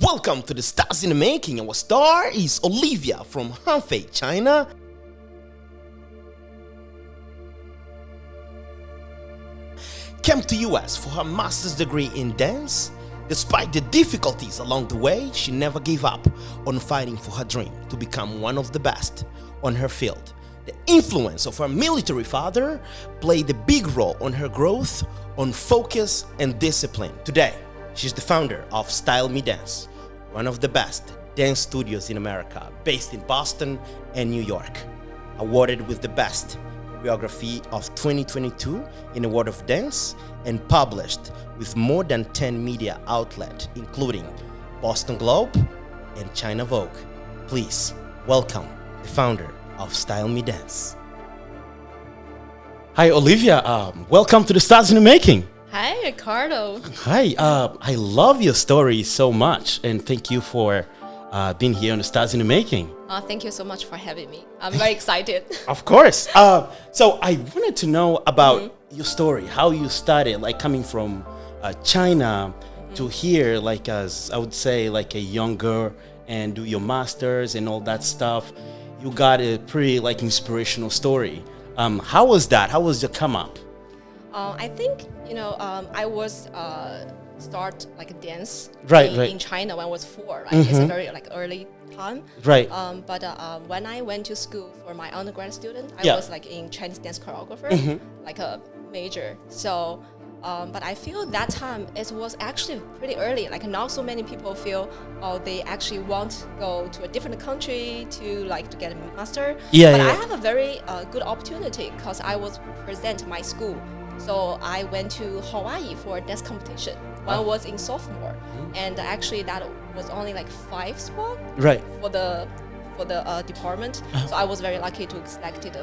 Welcome to the Stars in the Making. Our star is Olivia from Hefei, China. Came to US for her master's degree in dance. Despite the difficulties along the way, she never gave up on fighting for her dream to become one of the best on her field. The influence of her military father played a big role on her growth, on focus and discipline. Today, she's the founder of Styleme Dance, one of the best dance studios in America, based in Boston and New York. Awarded with the best choreography of 2022 in the world of dance and published with more than 10 media outlets, including Boston Globe and China Vogue. Please welcome the founder of Styleme Dance. Hi, Olivia. Welcome to the Stars in the Making. Hi, Ricardo. Hi. I love your story so much, and thank you for being here on the Stars in the Making. Thank you so much for having me. I'm very excited. Of course. So I wanted to know about your story, how you started, like coming from China to here, like as I would say, like a young girl, and do your masters and all that stuff. You got a pretty like inspirational story. How was that? How was your come up? I think I was start like dance in China when I was 4. Right? It's a very like early time. Right. But when I went to school for my undergrad student, I was like in Chinese dance choreographer, like a major. So. But I feel that time it was actually pretty early. Like not so many people feel they actually want to go to a different country to get a master. But I have a very good opportunity because I was present my school. So I went to Hawaii for a dance competition when I was in sophomore, and actually that was only like 5 spots for the department. So I was very lucky to selected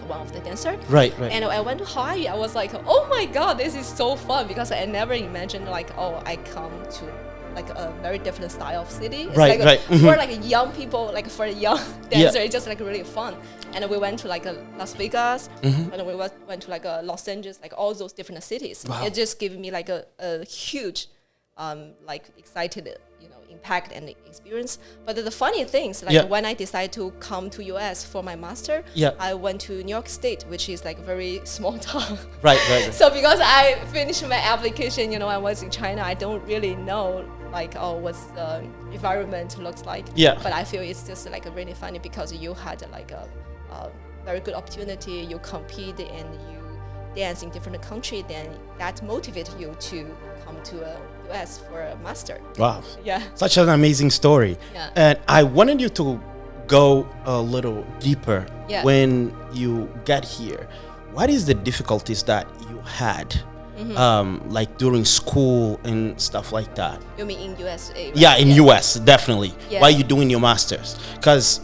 one of the dancer. Right. And I went to Hawaii. I was like, oh my God, this is so fun, because I never imagined I come to like a very different style of city. It's for like young people, like for a young dancer, it's just like really fun. And we went to like Las Vegas, and we went to like Los Angeles, like all those different cities. Wow. It just gave me like a huge, excited, impact and experience. But the funny things, when I decided to come to US for my master, I went to New York State, which is like a very small town. Right. So because I finished my application, when I was in China, I don't really know what's the environment looks like. But I feel it's just like really funny because you had like a very good opportunity, you compete and you dance in different country, then that motivated you to come to a US for a master. Wow. Yeah. Such an amazing story. Yeah. And I wanted you to go a little deeper when you got here. What is the difficulties that you had like during school and stuff like that? You mean in USA? Right? Yeah, in US, definitely. Yeah. Why are you doing your masters? Because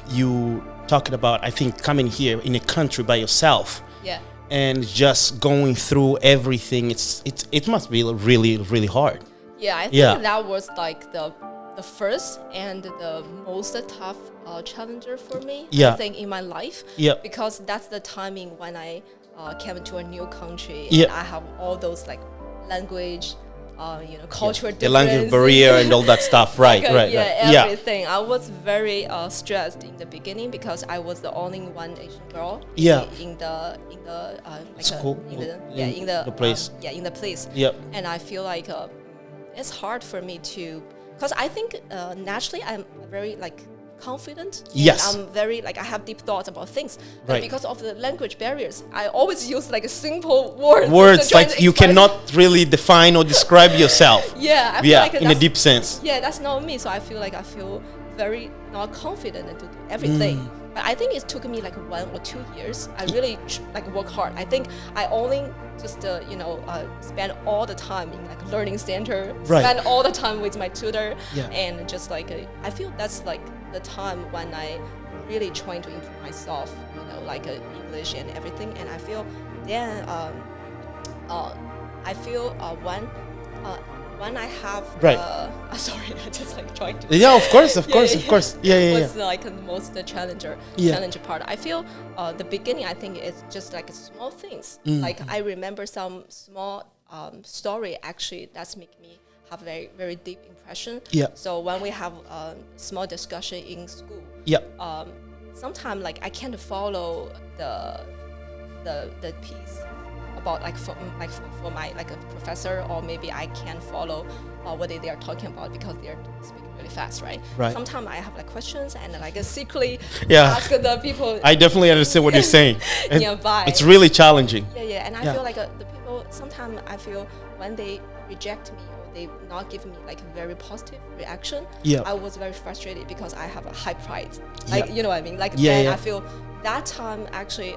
you talking about, I think, coming here in a country by yourself. Yeah. And just going through everything, it must be really, really hard. Yeah, I think that was like the first and the most tough challenger for me, I think, in my life. Yeah. Because that's the timing when I came to a new country, and I have all those like language, cultural difference. The language barrier and all that stuff, everything. I was very stressed in the beginning because I was the only one Asian girl in the school, in the place. In the place. Yep. And I feel like it's hard for me to, because I think naturally I'm very confident. Yes. I'm very I have deep thoughts about things. But because of the language barriers, I always use a simple words. Words you cannot really define or describe yourself. I feel in a deep sense. Yeah, that's not me. So I feel very not confident to do everything. But I think it took me 1 or 2 years. I really work hard. I think I only just spend all the time in learning center. Spend all the time with my tutor, and just I feel that's the time when I really trying to improve myself, English and everything. And I feel then when I have sorry, I just trying to. Yeah, of course. Yeah. It was the most challenge part. I feel the beginning. I think it's just small things. I remember some small story actually that's make me have a very, very deep impression. Yeah. So when we have a small discussion in school, Yeah. sometimes like I can't follow the piece about for my like a professor, or maybe I can't follow what they are talking about because they're speaking really fast, right? Right. Sometimes I have like questions and like secretly Yeah. ask the people. I definitely understand what you're saying. Nearby. It's really challenging. Yeah, and I feel like the people, sometimes I feel when they reject me or they not give me like a very positive reaction, I was very frustrated because I have a high pride. Like, you know what I mean? Like then I feel that time actually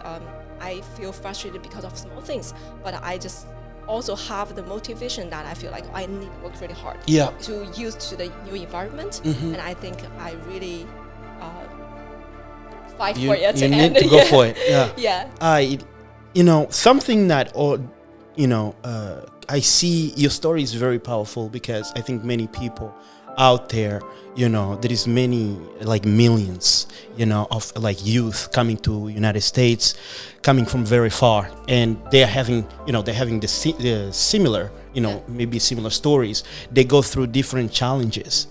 I feel frustrated because of small things, but I just also have the motivation that I feel like I need to work really hard to use to the new environment, and I think I really fight for it. You need to go for it. Yeah. Something that, I see your story is very powerful because I think many people out there, there is many, like millions, of like youth coming to United States, coming from very far, and they're having the similar, maybe similar stories. They go through different challenges,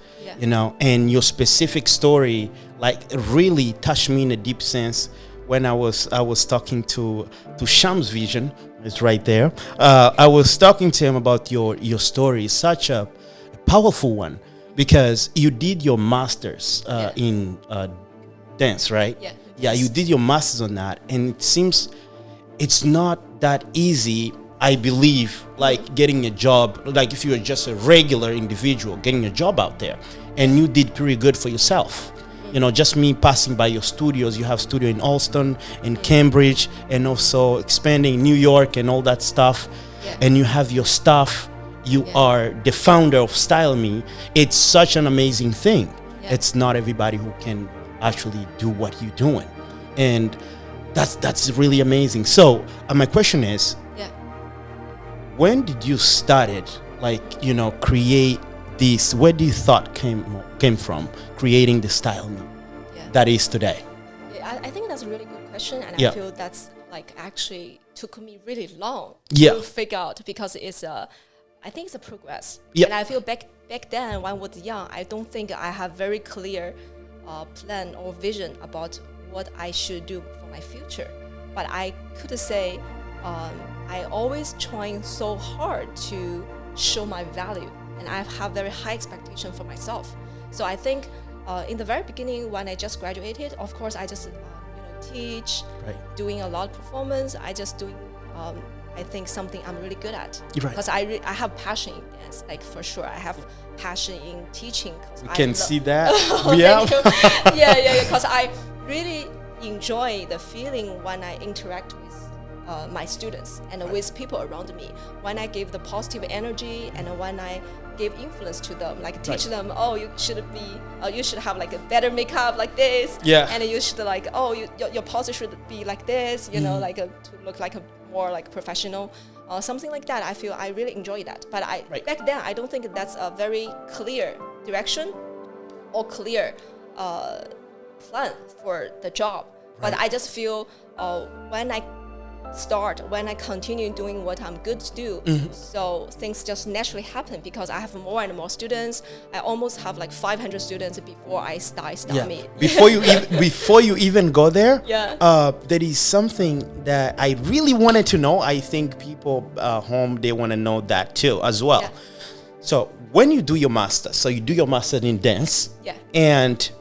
and your specific story, like, really touched me in a deep sense. When I was talking to Sham's Vision, it's right there. I was talking to him about your story, such a powerful one, because you did your master's in dance, right? Yeah, you did your master's on that, and it seems it's not that easy, I believe, like getting a job, like if you're just a regular individual, getting a job out there, and you did pretty good for yourself. Just me passing by your studios, you have studio in Alston, in Cambridge, and also expanding in New York and all that stuff, and you have your stuff. You are the founder of Styleme. It's such an amazing thing. It's not everybody who can actually do what you're doing, and that's really amazing. So my question is, when did you started, like, create this? Where do you thought came from creating the Styleme that is today? I think that's a really good question, and I feel that's like actually took me really long to figure out, because it's I think it's a progress. And I feel back then when I was young, I don't think I have very clear plan or vision about what I should do for my future. But I could say I always trying so hard to show my value, and I have very high expectation for myself. So I think in the very beginning, when I just graduated, of course I just teach, doing a lot of performance. I just doing I think something I'm really good at, because I have passion in dance, like for sure. I have passion in teaching. We can see that. Because I really enjoy the feeling when I interact with my students and with people around me. When I give the positive energy and when I give influence to them, like teach them, you should have like a better makeup like this, and you should like, your posture should be like this, like to look like a more like professional, something like that. I feel I really enjoy that. But back then I don't think that's a very clear direction or clear plan for the job. But I just feel when I continue doing what I'm good to do, so things just naturally happen because I have more and more students. I almost have like 500 students before I start Styleme. Before you even go there, there is something that I really wanted to know. I think people home, they want to know that too as well. So when you do your master, so you do your master in dance, and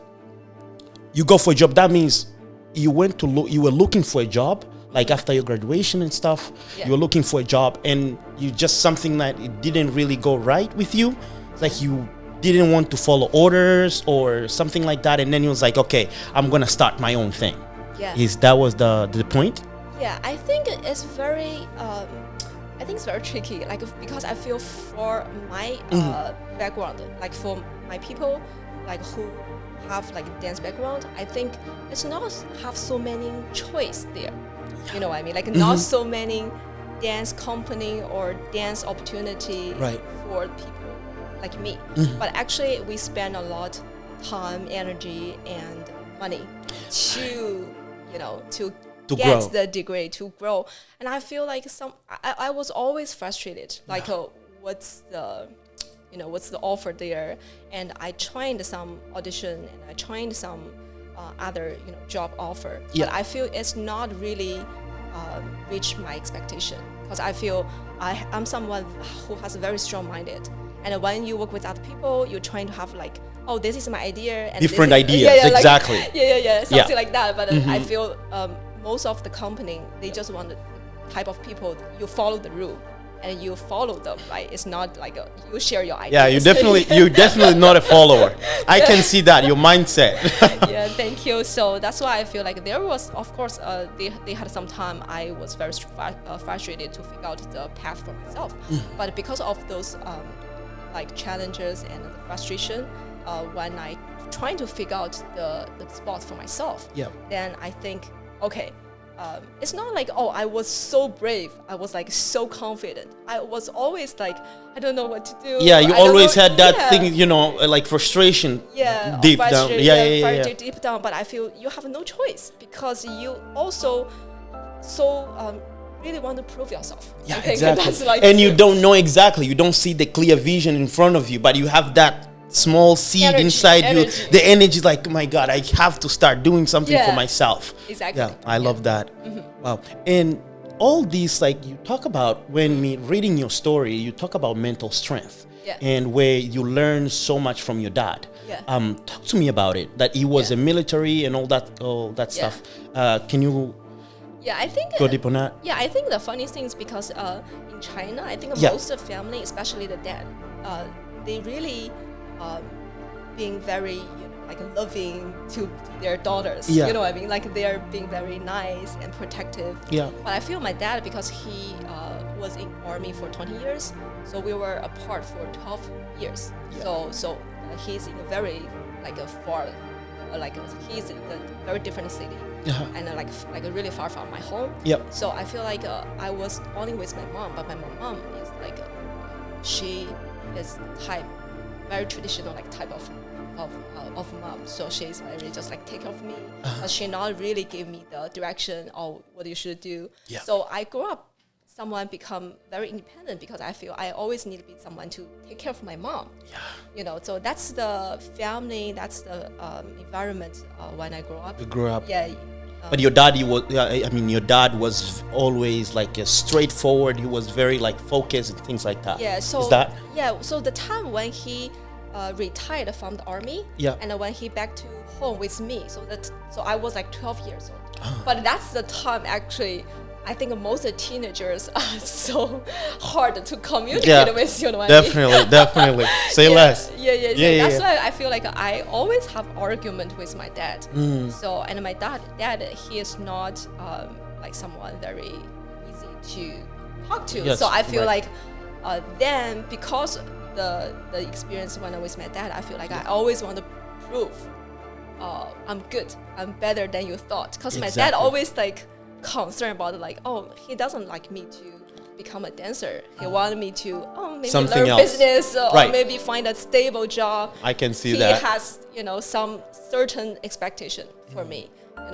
you go for a job, that means you were looking for a job. Like after your graduation and stuff, you were looking for a job, and you just something that it didn't really go right with you. Like you didn't want to follow orders or something like that, and then you was like, okay, I'm gonna start my own thing. That was the point? I think it's very tricky, like because I feel for my background, like for my people, like who have like dance background, I think it's not have so many choice there. You know what I mean? Like not so many dance company or dance opportunity for people like me. But actually we spend a lot time, energy, and money to to get grow. the degree, to grow. And I feel like I was always frustrated, like what's the offer there. And I tried some audition and I tried some other job offer, but I feel it's not really reached my expectation, because I feel I'm someone who has a very strong minded, and when you work with other people, you're trying to have like, oh, this is my idea, and different ideas, exactly. Like, something like that. But I feel most of the company, they just want the type of people you follow the rule and you follow them, right? It's not like you share your ideas. Yeah, you're definitely not a follower. I can see that, your mindset. Yeah, thank you. So that's why I feel like there was, of course, they had some time I was very frustrated to figure out the path for myself. But because of those like challenges and the frustration, when I trying to figure out the spot for myself, then I think, okay, it's not like, oh, I was so brave, I was like so confident. I was always like, I don't know what to do. Yeah, you always had that thing, like frustration deep down. Deep down. But I feel you have no choice, because you also really want to prove yourself. Yeah, exactly. And you don't know exactly. You don't see the clear vision in front of you, but you have that small seed inside you. The energy is like, oh my God, I have to start doing something for myself. Exactly. Yeah, I love that. Wow. And all these, like you talk about, when me reading your story, you talk about mental strength and where you learn so much from your dad. Talk to me about it, that he was a military and all that stuff. Can you I think go deep on that? Yeah, I think the funny thing is because in China, I think most of the family, especially the dad, they really being very like loving to their daughters. You know what I mean? Like they're being very nice and protective. But I feel my dad, because he was in army for 20 years, so we were apart for 12 years. So he's in a very like a far, like he's in a very different city. And like really far from my home. So I feel like I was only with my mom, but my mom is like she is very traditional like type of mom. So she's very just like take care of me, but she not really give me the direction of what you should do. So I grew up someone become very independent, because I feel I always need to be someone to take care of my mom. So that's the family, that's the environment when I grew up. You grew up. But your dad, your dad was always like straightforward. He was very like focused and things like that. So is that? So the time when he retired from the army, and when he back to home with me, so I was like 12 years old. But that's the time actually I think most of the teenagers are so hard to communicate with, you know what I mean? Definitely. Say less. That's why I feel like I always have argument with my dad. So, and my dad, he is not like someone very easy to talk to. So I feel like then, because the experience when I was with my dad, I feel like I always want to prove I'm good, I'm better than you thought. Because my dad always like concerned about like, oh, he doesn't like me to become a dancer. He wanted me to maybe something learn else. Business or maybe find a stable job. I can see that. He has some certain expectation for me.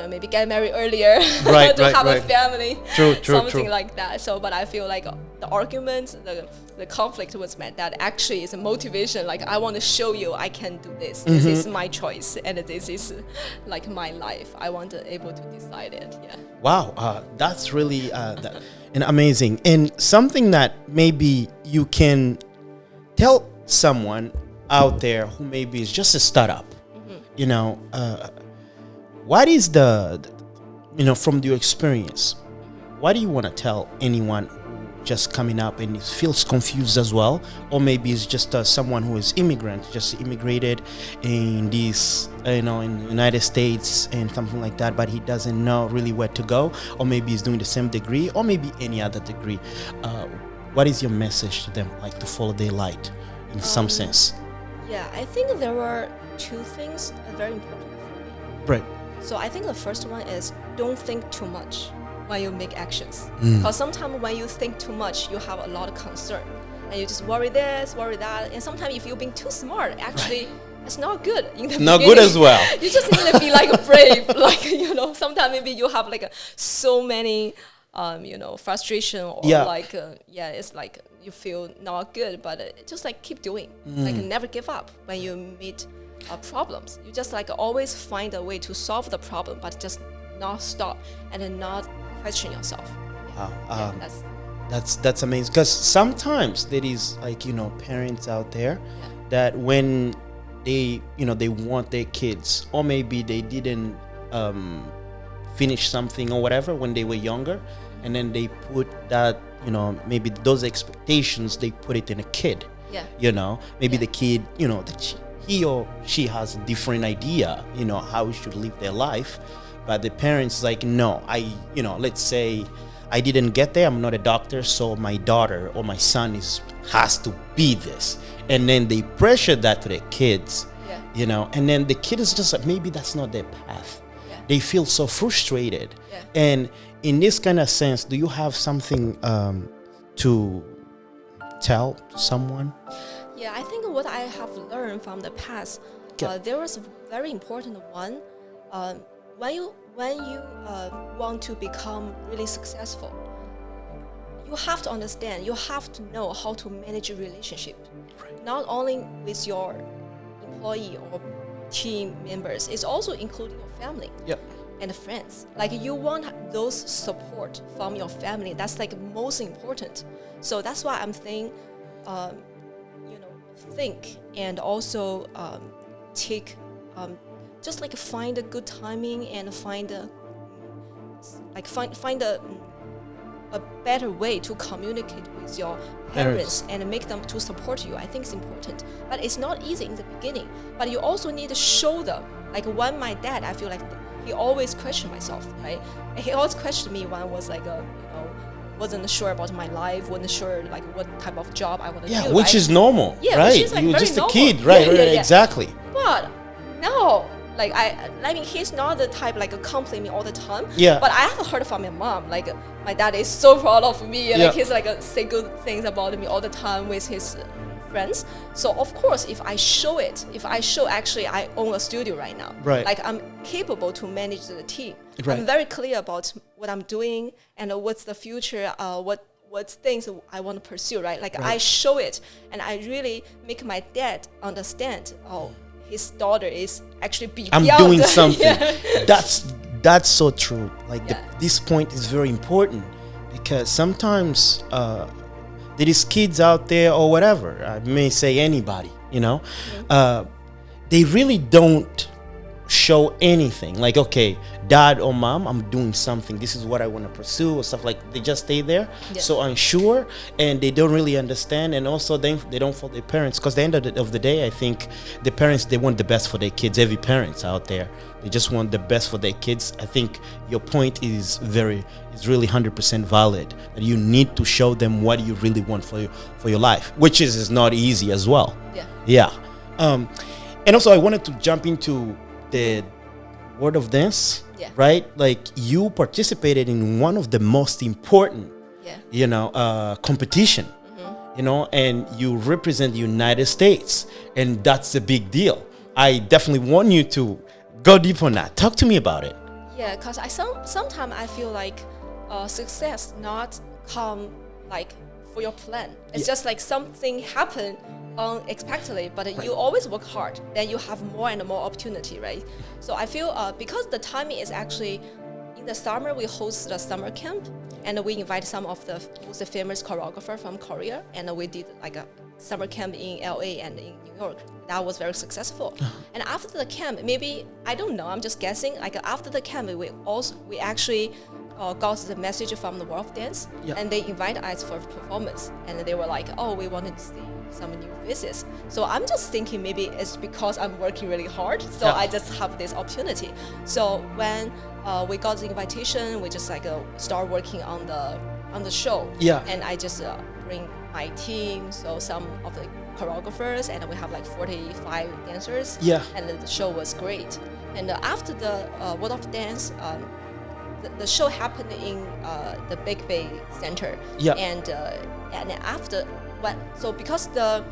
Maybe get married earlier to have a family. Something like that. So, but I feel like the arguments, the conflict with my dad actually is a motivation. Like, I want to show you I can do this. This is my choice, and this is like my life. I want to able to decide it. Wow, that's really and amazing, and something that maybe you can tell someone out there who maybe is just a startup. What is from your experience, what do you want to tell anyone just coming up and feels confused as well, or maybe it's just someone who is just immigrated in these, in the United States and something like that, but he doesn't know really where to go, or maybe he's doing the same degree, or maybe any other degree. What is your message to them, like to follow their light in some sense? I think there were two things very important for me. Right. So I think the first one is don't think too much when you make actions. Because sometimes when you think too much, you have a lot of concern. And you just worry this, worry that. And sometimes if you're being too smart, actually it's not good in the Not beginning. good as well. You just need to be like brave. Like, you know, sometimes maybe you have like so many, you know, frustration or like, it's like you feel not good, but just like keep doing. Like never give up when you meet problems. You just like always find a way to solve the problem, but just not stop and then not question yourself. Wow. That's amazing, because sometimes there is like, you know, parents out there that when they, you know, they want their kids, or maybe they didn't finish something or whatever when they were younger, and then they put that, you know, maybe those expectations, they put it in a kid. You know, maybe the kid, you know, that he or she has a different idea, you know, how he should live their life, but the parents like, no, you know, let's say I didn't get there, I'm not a doctor, so my daughter or my son has to be this. And then they pressure that to their kids, you know, and then the kid is just like, maybe that's not their path. They feel so frustrated. And in this kind of sense, do you have something to tell someone? Yeah, I think what I have learned from the past, there was a very important one. When you want to become really successful, you have to understand, you have to know how to manage a relationship, not only with your employee or team members, it's also including your family and friends. Like you want those support from your family. That's like most important. So that's why I'm saying, you know, think and also take. Just like find a good timing and find a better way to communicate with your parents and make them to support you. I think it's important, but it's not easy in the beginning. But you also need to show them. Like when my dad, I feel like he always questioned myself, right? He always questioned me when I was like, you know, wasn't sure about my life, wasn't sure like what type of job I want to do. Yeah, which is normal, right? Which is, like, you're very just normal. a kid, right? Exactly. But no. Like I mean, he's not the type like compliment me all the time. But I have heard from my mom. Like my dad is so proud of me. Like he's like say good things about me all the time with his friends. So of course, if I show actually I own a studio right now. Like I'm capable to manage the team. I'm very clear about what I'm doing and what's the future. What things I want to pursue. Right. I show it, and I really make my dad understand. His daughter is actually beyond. I'm doing something. That's so true. Like this point is very important, because sometimes there is kids out there or whatever. I may say anybody, you know, they really don't show anything. Like, okay, dad or mom, I'm doing something. This is what I want to pursue or stuff. Like they just stay there, so unsure, and they don't really understand. And also they don't follow their parents, because at the end of the day, I think the parents, they want the best for their kids. Every parents out there, they just want the best for their kids. I think your point is really 100% valid. That you need to show them what you really want for your life, which is not easy as well. And also I wanted to jump into the world of dance, right? Like you participated in one of the most important, you know, competition, you know, and you represent the United States, and that's a big deal. I definitely want you to go deep on that. Talk to me about it. Yeah, because sometimes I feel like success not come like for your plan. It's just like something happen unexpectedly, but you always work hard, then you have more and more opportunity, right? So I feel because the timing is actually in the summer, we host the summer camp, and we invite some of the most famous choreographer from Korea, and we did like a summer camp in LA and in New York. That was very successful. And after the camp, maybe I don't know, I'm just guessing. Like after the camp, we actually got the message from the World of Dance, and they invited us for performance, and they were like, "Oh, we wanted to see some new faces." So I'm just thinking maybe it's because I'm working really hard, so I just have this opportunity. So when we got the invitation, we just like start working on the show. And I just bring my team, so some of the choreographers, and we have like 45 dancers. And the show was great. And after the World of Dance, the show happened in the Big Bay Center. And after so because the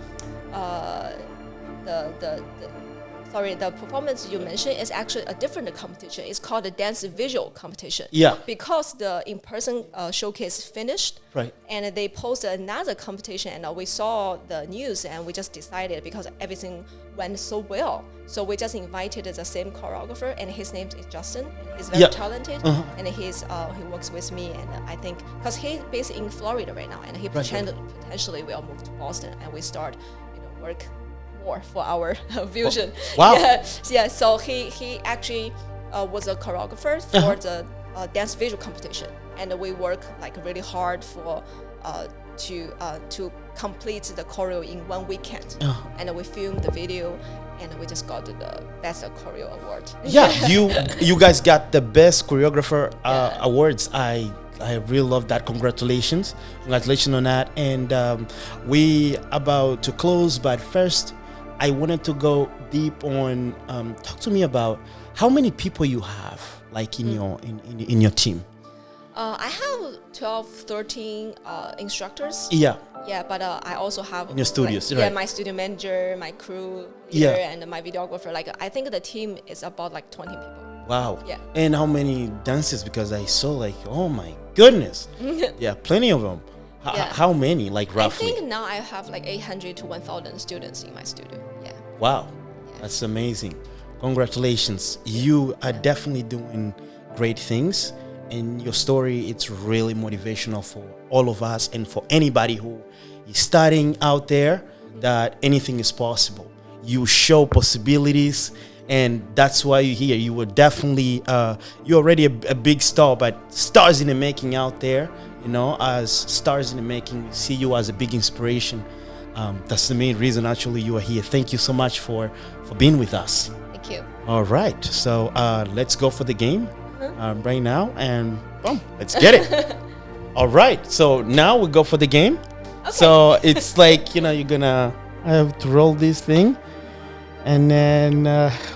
sorry, the performance you mentioned is actually a different competition. It's called the dance visual competition. Yeah. Because the in-person showcase finished, Right. and they posted another competition, and we saw the news, and we just decided because everything went so well. So we just invited the same choreographer, and his name is Justin. He's very talented, and he works with me, and I think because he's based in Florida right now, and he potentially will move to Boston, and we start, work more for our vision. Wow. Yeah. So he actually was a choreographer for the dance visual competition, and we work like really hard for to complete the choreo in 1 weekend. And we filmed the video, and we just got the best choreo award. Yeah, you guys got the best choreographer awards. I really love that. Congratulations on that. And we about to close, but first I wanted to go deep on talk to me about how many people you have like in your team. I have 12, 13 instructors. Yeah, but I also have in your studios, like, my studio manager, my crew leader, and my videographer. Like I think the team is about like 20 people. Wow. Yeah. And how many dances? Because I saw like, oh my goodness. Yeah, plenty of them. How many, like roughly? I think now I have like 800 to 1,000 students in my studio. Yeah. Wow. That's amazing. Congratulations. You are definitely doing great things. And your story, it's really motivational for all of us and for anybody who is starting out there, that anything is possible. You show possibilities, and that's why you're here. You were definitely, you're already a big star, but stars in the making out there, as stars in the making, we see you as a big inspiration. That's the main reason actually you are here. Thank you so much for being with us. Thank you. All right, so let's go for the game right now, and boom, let's get it. All right, so now we go for the game. Okay. So it's like, you're gonna have to roll this thing, and then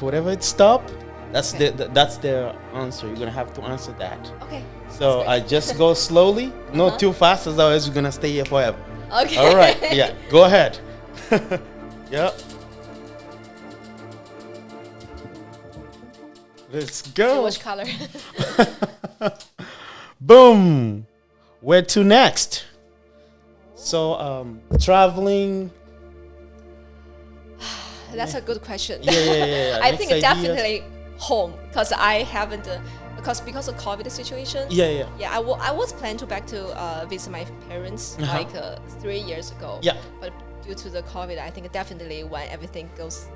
whatever it stop, that's the answer. You're gonna have to answer that. Okay. So I just go slowly, not too fast, otherwise you're gonna stay here forever. Okay. All right, yeah, go ahead. Yep. Let's go. So which color? Boom. Where to next? So, traveling. That's a good question. Yeah. I think definitely home, because I haven't, because of COVID situation. Yeah. I was planning to back to visit my parents like 3 years ago. Yeah. But due to the COVID, I think definitely when everything goes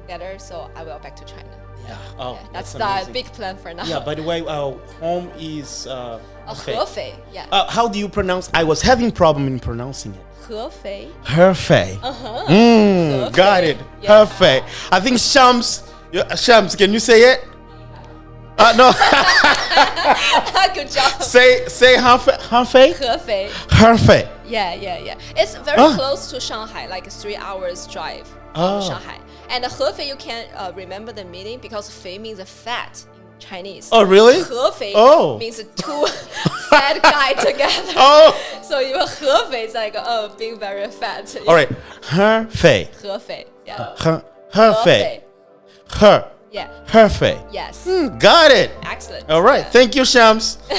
better, so I will back to China. Yeah. Oh, that's the big plan for now. Yeah. By the way, home is Hefei. Yeah. How do you pronounce? I was having problem in pronouncing it. Hefei. Hefei. Got it. Yeah. Hefei. I think Shams. Shams, can you say it? No. Good job. Say Hefei. Hefei. Yeah. It's very close to Shanghai, like 3 hours drive from Shanghai. And Hefei, you can remember the meaning because fei means fat in Chinese. Oh, really? Hefei means two fat guys together. So even Hefei is like being very fat. All right. Hefei. Yeah. Hefei. Her. Yeah. Hefei. Yes. Got it. Excellent. All right. Yeah. Thank you, Shams. All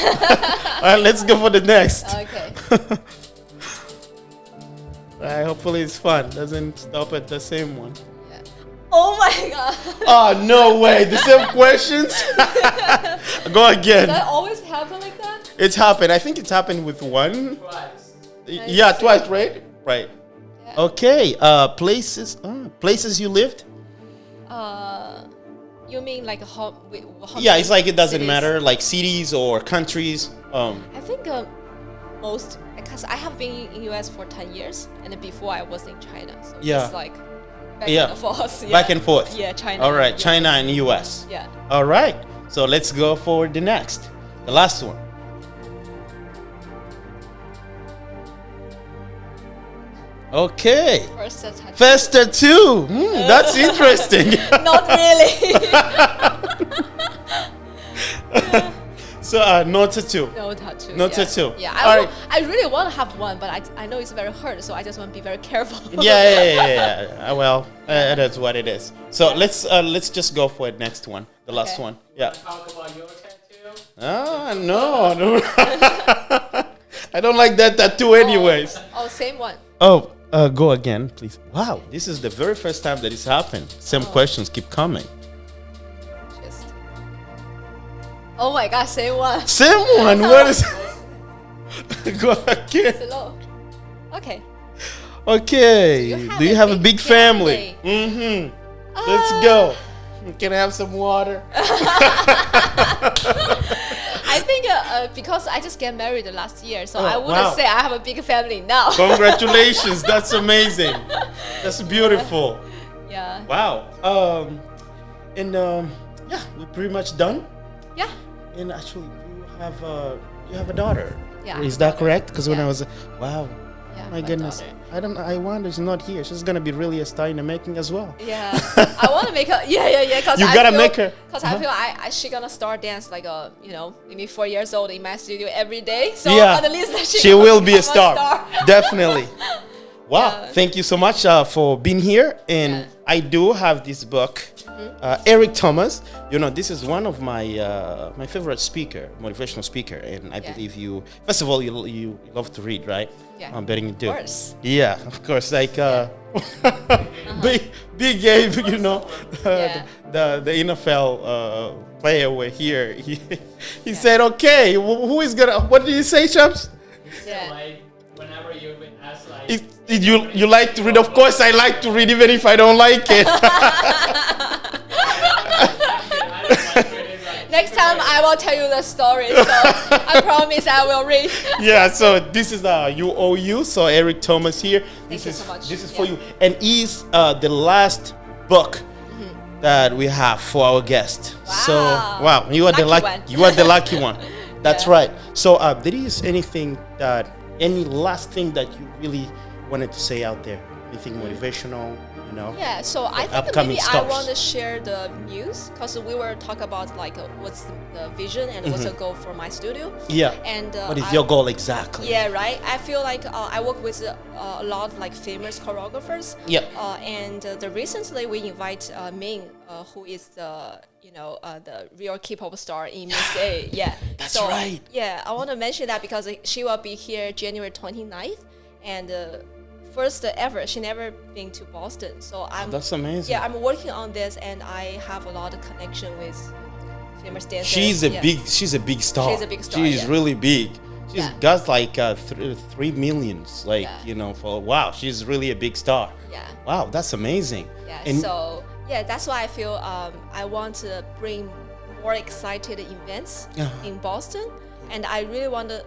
right, let's go for the next. Okay. Hopefully it's fun. Doesn't stop at the same one. Yeah. Oh my god. Oh, no way. The same questions? Go again. Does that always happen like that? It's happened. I think it's happened with one. Twice. Yeah, twice, right? Right. Yeah. Okay. Places you lived? You mean like how yeah, it's like it doesn't cities? matter, like cities or countries. I think most, because I have been in US for 10 years, and before I was in China, so it's like back and forth. Back and forth. Yeah, China. All right, China and US. Yeah. All right, so let's go for the next, the last one. Okay. First tattoo. That's interesting. Not really. So no tattoo. No tattoo. No yeah. tattoo. Yeah, All right. I really want to have one, but I know it's very hard, so I just want to be very careful. Yeah. Well, that's what it is. So let's just go for it. Next one, the last one. Yeah. Talk about your tattoo. No. I don't like that tattoo, anyways. Oh, same one. Oh, go again, please. Wow, this is the very first time that it's happened. Same questions keep coming. Just. Oh my God, same one. Same one. What is? Go again. Slow. Okay. Okay. Do you have a big family? family? Let's go. Can I have some water? I think because I just get married last year, so I wouldn't wow. say I have a big family now. Congratulations. That's amazing. That's beautiful. Yeah. Wow. Yeah, we're pretty much done. Yeah. And actually, you have a daughter. Yeah. Is that correct? Because when Yeah. I was, wow. Yeah. My goodness. daughter. I don't know. I wonder she's not here. She's gonna be really a star in the making as well. Yeah. I want to make her. Yeah. Cause You I gotta feel, make her. Cause I feel she gonna start dance like maybe 4 years old in my studio every day. So Yeah. at least She will be a become star. Definitely. Wow. Yeah. Thank you so much for being here. And Yeah. I do have this book. Eric Thomas, this is one of my my favorite motivational speaker, and I Yeah. believe you. First of all, you love to read, right? Yeah. I'm betting you do. Of course. Yeah, of course. Like Big Gabe, Yeah. the NFL player were here. He said, "Okay, who is gonna? What did you say, Champs? Yeah. Like whenever you ask like. You like to read? Of course, I like to read, even if I don't like it." Next time I will tell you the story. So I promise I will read. Yeah, so this is UOU. So Eric Thomas here. Thank you so much. This is for you, and is the last book that we have for our guest. So Wow. you are the Lucky lucky one. you are the lucky one. That's Yeah. right. So there is any last thing that you really wanted to say out there? Anything motivational? Yeah, so I think upcoming maybe stars. I want to share the news because we were talking about like what's the vision and what's the goal for my studio. Yeah. And What is your goal exactly? Yeah, right. I feel like I work with a lot of like famous choreographers. Yeah. And recently we invite Ming, who is the the real K-pop star in Miss A. Yeah. That's right. Yeah, I want to mention that because she will be here January 29th, and first ever, she never been to Boston. So That's amazing. Yeah, I'm working on this, and I have a lot of connection with famous dancers. She's a Yeah. big she's a big star. She's a big star, She's yeah. really big. She's Yeah. got like 3 millions. Like Yeah. wow, she's really a big star. Yeah. Wow, that's amazing. Yeah, And so that's why I feel I want to bring more excited events in Boston, and I really want to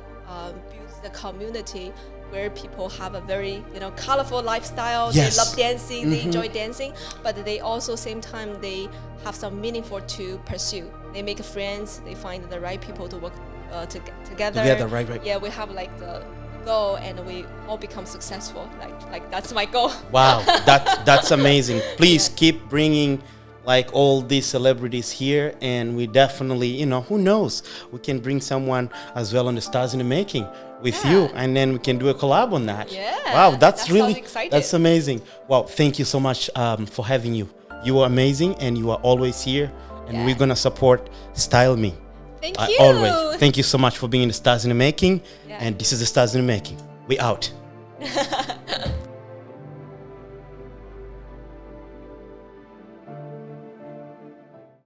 build the community where people have a very colorful lifestyle. Yes. They love dancing, they enjoy dancing, but they also same time they have some meaningful to pursue. They make friends, they find the right people to work together. Together, right. Yeah, we have like the goal, and we all become successful. Like that's my goal. wow, that's amazing. Please keep bringing like all these celebrities here, and we definitely, who knows, we can bring someone as well on the Stars in the Making with you, and then we can do a collab on that. Yeah, Wow, that's that really sounds exciting. that's amazing. Wow, thank you so much for having you. You are amazing, and you are always here, and Yeah. we're gonna support Styleme. Thank you. Always. Thank you so much for being in the Stars in the Making, Yeah. and this is the Stars in the Making. We out.